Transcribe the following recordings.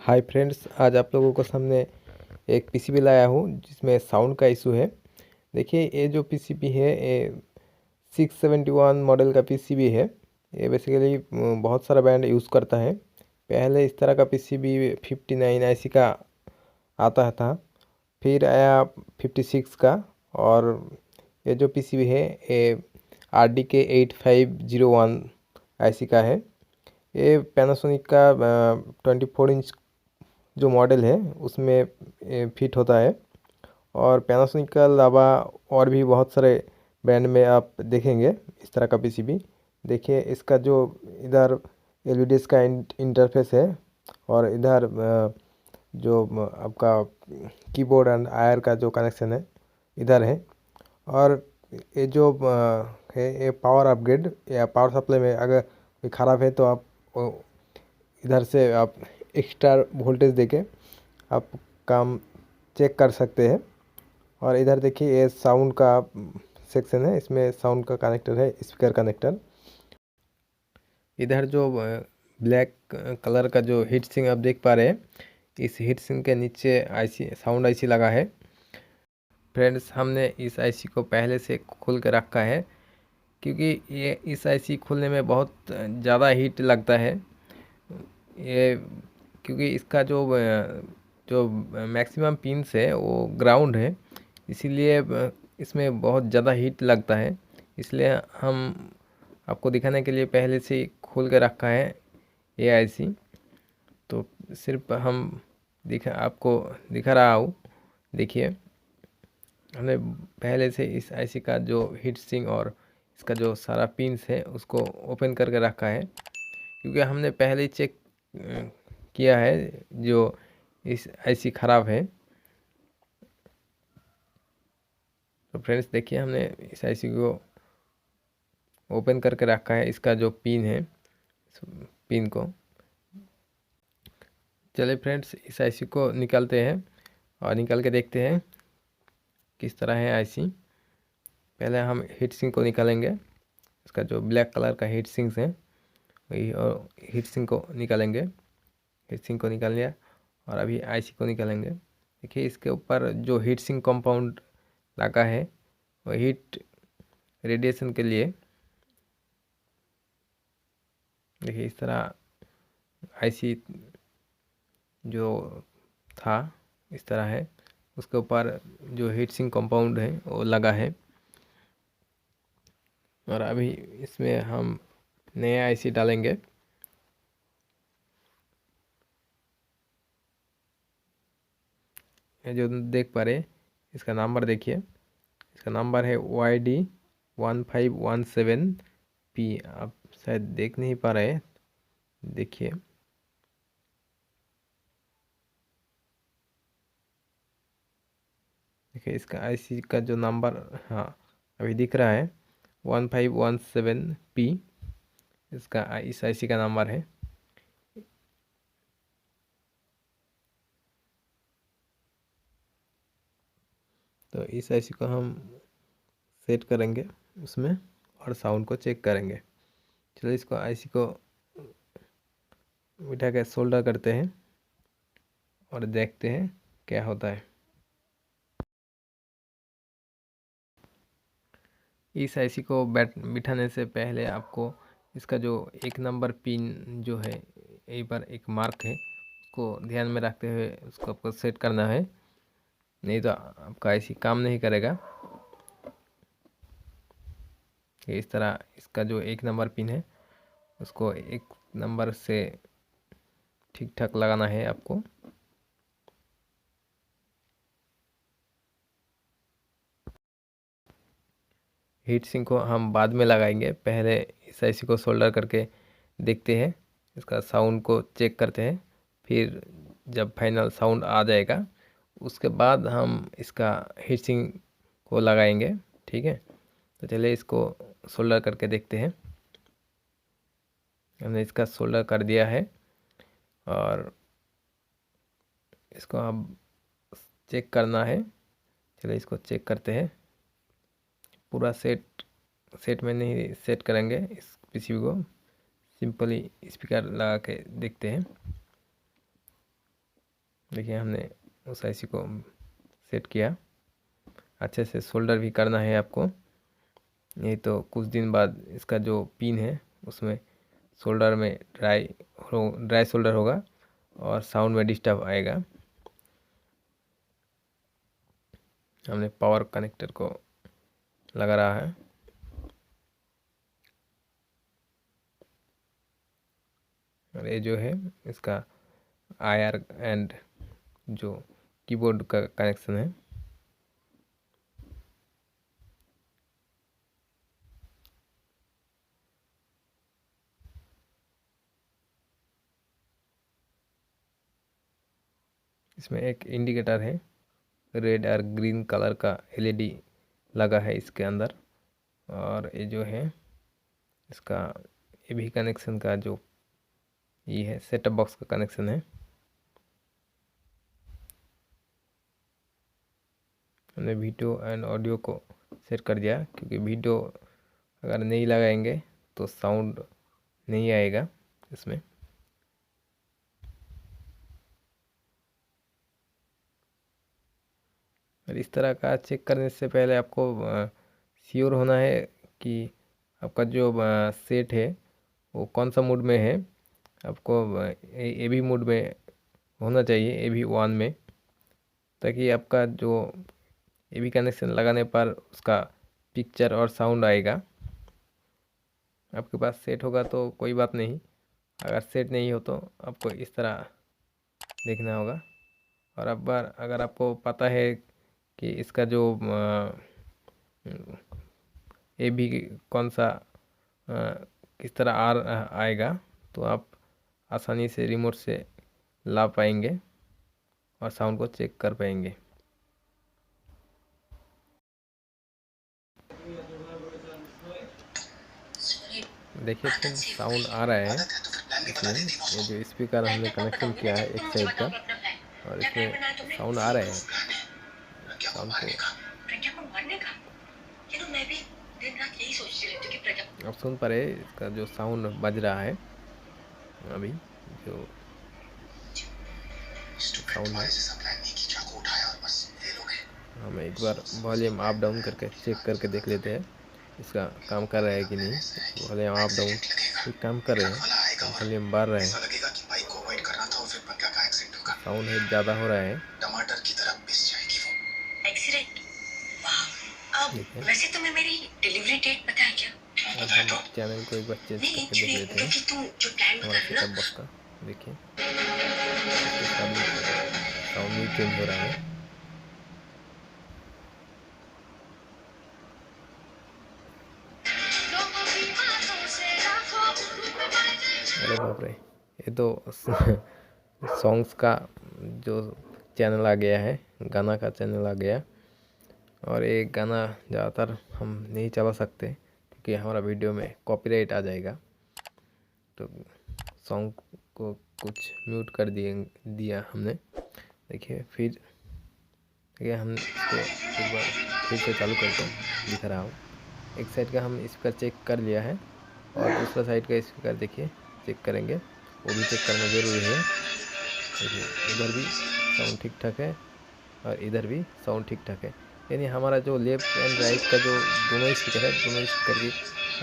Hi friends, आज आप लोगों को सामने एक पीसीबी लाया हूँ जिसमें साउंड का इशू है। देखिए, ये जो पीसीबी है ये 671 मॉडल का पीसीबी है। ये बेसिकली बहुत सारा ब्रांड यूज़ करता है। पहले इस तरह का पीसीबी 59 आईसी का आता था, फिर आया 56 का, और ये जो पीसीबी है ये RDK 8501 आईसी का है। ये पैनासोनिक का 24 इंच जो मॉडल है उसमें फिट होता है। और पैनासोनिक के अलावा और भी बहुत सारे ब्रांड में आप देखेंगे इस तरह का पीसीबी। देखिए, इसका जो इधर एलईडीज का इंटरफेस है, और इधर जो आपका कीबोर्ड एंड आयर का जो कनेक्शन है इधर है। और ये जो है ये पावर अपग्रेड या पावर सप्लाई में अगर कोई ख़राब है तो आप इधर से आप एक्स्ट्रा वोल्टेज देके आप काम चेक कर सकते हैं। और इधर देखिए, ये साउंड का सेक्शन है, इसमें साउंड का कनेक्टर है, स्पीकर कनेक्टर। इधर जो ब्लैक कलर का जो हीट सिंक आप देख पा रहे हैं, इस हीट सिंक के नीचे आईसी साउंड आईसी लगा है। फ्रेंड्स, हमने इस आईसी को पहले से खोल के रखा है क्योंकि ये इस आईसी खोलने में बहुत ज़्यादा हीट लगता है। ये क्योंकि इसका जो जो मैक्सिमम पिंस है वो ग्राउंड है, इसीलिए इसमें बहुत ज़्यादा हीट लगता है। इसलिए हम आपको दिखाने के लिए पहले से ही खोल के रखा है ये आईसी। तो सिर्फ हम आपको दिखा रहा हूँ। देखिए, हमने पहले से इस आईसी का जो हीट सिंक और इसका जो सारा पिंस है उसको ओपन करके रखा है, क्योंकि हमने पहले ही चेक किया है जो इस आईसी ख़राब है। तो फ्रेंड्स, देखिए, हमने इस आईसी को ओपन करके रखा है, इसका जो पिन है पिन को। चलिए फ्रेंड्स, इस आईसी को निकालते हैं और निकाल के देखते हैं किस तरह है आईसी। पहले हम हीट सिंक को निकालेंगे, इसका जो ब्लैक कलर का हीट सिंक है वही, और हीट सिंक को निकालेंगे। हीट सिंक को निकाल लिया और अभी आईसी को निकालेंगे। देखिए, इसके ऊपर जो हीट सिंक कंपाउंड लगा है वो हीट रेडिएशन के लिए। देखिए, इस तरह आईसी जो था इस तरह है, उसके ऊपर जो हीट सिंक कंपाउंड है वो लगा है। और अभी इसमें हम नया आईसी डालेंगे। ये जो देख पा रहे, इसका नंबर देखिए, इसका नंबर है YD1517P। आप शायद देख नहीं पा रहे, देखिए। देखिए, इसका आईसी का जो नंबर, हाँ, अभी दिख रहा है 1517P, इसका इस आईसी का नंबर है। तो इस आईसी को हम सेट करेंगे उसमें और साउंड को चेक करेंगे। चलो, इसको आईसी को बिठा के सोल्डर करते हैं और देखते हैं क्या होता है। इस आईसी को बिठाने से पहले आपको इसका जो एक नंबर पिन जो है, यहीं पर एक मार्क है, उसको ध्यान में रखते हुए उसको आपको सेट करना है, नहीं तो आपका आईसी काम नहीं करेगा। इस तरह इसका जो एक नंबर पिन है उसको एक नंबर से ठीक ठाक लगाना है आपको। हीट सिंक को हम बाद में लगाएंगे, पहले इस आईसी को सोल्डर करके देखते हैं, इसका साउंड को चेक करते हैं। फिर जब फाइनल साउंड आ जाएगा उसके बाद हम इसका हीट सिंक को लगाएंगे। ठीक है, तो चलिए इसको सोल्डर करके देखते हैं। हमने इसका सोल्डर कर दिया है और इसको अब चेक करना है। चलिए इसको चेक करते हैं। पूरा सेट में नहीं सेट करेंगे इस पीसीबी को, सिंपली स्पीकर लगा के देखते हैं। देखिए हमने उस आईसी को सेट किया। अच्छे से सोल्डर भी करना है आपको, नहीं तो कुछ दिन बाद इसका जो पिन है उसमें सोल्डर में ड्राई सोल्डर होगा और साउंड में डिस्टर्ब आएगा। हमने पावर कनेक्टर को लगा रहा है। और ये जो है इसका आईआर एंड जो कीबोर्ड का कनेक्शन है। इसमें एक इंडिकेटर है, रेड और ग्रीन कलर का एलईडी लगा है इसके अंदर। और ये जो है इसका एवी कनेक्शन का जो ये है सेटअप बॉक्स का कनेक्शन है। हमने वीडियो एंड ऑडियो को सेट कर दिया, क्योंकि वीडियो अगर नहीं लगाएंगे तो साउंड नहीं आएगा इसमें। और इस तरह का चेक करने से पहले आपको श्योर होना है कि आपका जो सेट है वो कौन सा मोड में है। आपको एवी मोड में होना चाहिए, एवी 1 में, ताकि आपका जो एवी कनेक्शन लगाने पर उसका पिक्चर और साउंड आएगा। आपके पास सेट होगा तो कोई बात नहीं, अगर सेट नहीं हो तो आपको इस तरह देखना होगा। और अब बार अगर आपको पता है कि इसका जो एवी कौन सा किस तरह आएगा, तो आप आसानी से रिमोट से ला पाएंगे और साउंड को चेक कर पाएंगे। देखिए फ्रेंड्स, साउंड आ रहा है इसमें। ये जो स्पीकर हमने कनेक्शन किया है एक साइड का, और इसमें साउंड आ रहा है। साउंड को आप सुन पा रहे, इसका जो साउंड बज रहा है अभी, जो साउंड है। हम एक बार वॉल्यूम अप डाउन करके चेक करके देख लेते हैं इसका काम कर रहा है कि नहीं। वॉल्यूम अप डाउन काम कर रहे हैं, वॉल्यूम बढ़ रहा है, साउंड है ज़्यादा हो रहा है। टमाटर की तरह पिस जाएगी वो। एक्सीडेंट? वाह। अब वैसे तुम्हें मेरी डिलीवरी डेट पता है क्या? अब हम चैनल को एक बार चेंज करके देख लेते हैं हमारा सेटअप बॉक्स का। देखिए साउंड भी चेंज हो रहा है। अरे बाप रे, ये तो सॉन्ग्स का जो चैनल आ गया है, गाना का चैनल आ गया। और ये गाना ज़्यादातर हम नहीं चला सकते क्योंकि हमारा वीडियो में कॉपीराइट आ जाएगा। तो सॉन्ग को कुछ म्यूट कर दिया हमने। देखिए फिर हम इसको एक बार फिर से चालू करके दिखा रहा हूँ। एक साइड का हम स्पीकर चेक कर लिया है और दूसरा साइड का स्पीकर देखिए चेक करेंगे, वो भी चेक करना ज़रूरी है। देखिए इधर भी साउंड ठीक ठाक है और इधर भी साउंड ठीक ठाक है। यानी हमारा जो लेफ्ट एंड राइट का जो दोनों स्पीकर है, दोनों स्पीकर की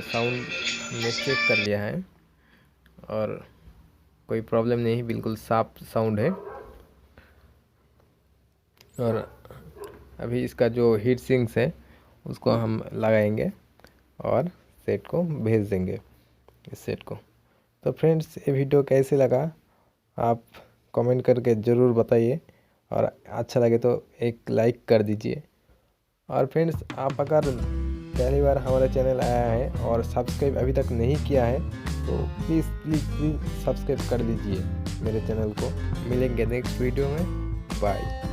साउंड हमने चेक कर लिया है और कोई प्रॉब्लम नहीं, बिल्कुल साफ साउंड है। और अभी इसका जो हीट सिंक्स है उसको हम लगाएंगे और सेट को भेज देंगे इस सेट को। तो फ्रेंड्स, ये वीडियो कैसे लगा आप कमेंट करके ज़रूर बताइए, और अच्छा लगे तो एक लाइक कर दीजिए। और फ्रेंड्स, आप अगर पहली बार हमारे चैनल आया है और सब्सक्राइब अभी तक नहीं किया है तो प्लीज़ सब्सक्राइब कर दीजिए मेरे चैनल को। मिलेंगे नेक्स्ट वीडियो में। बाय।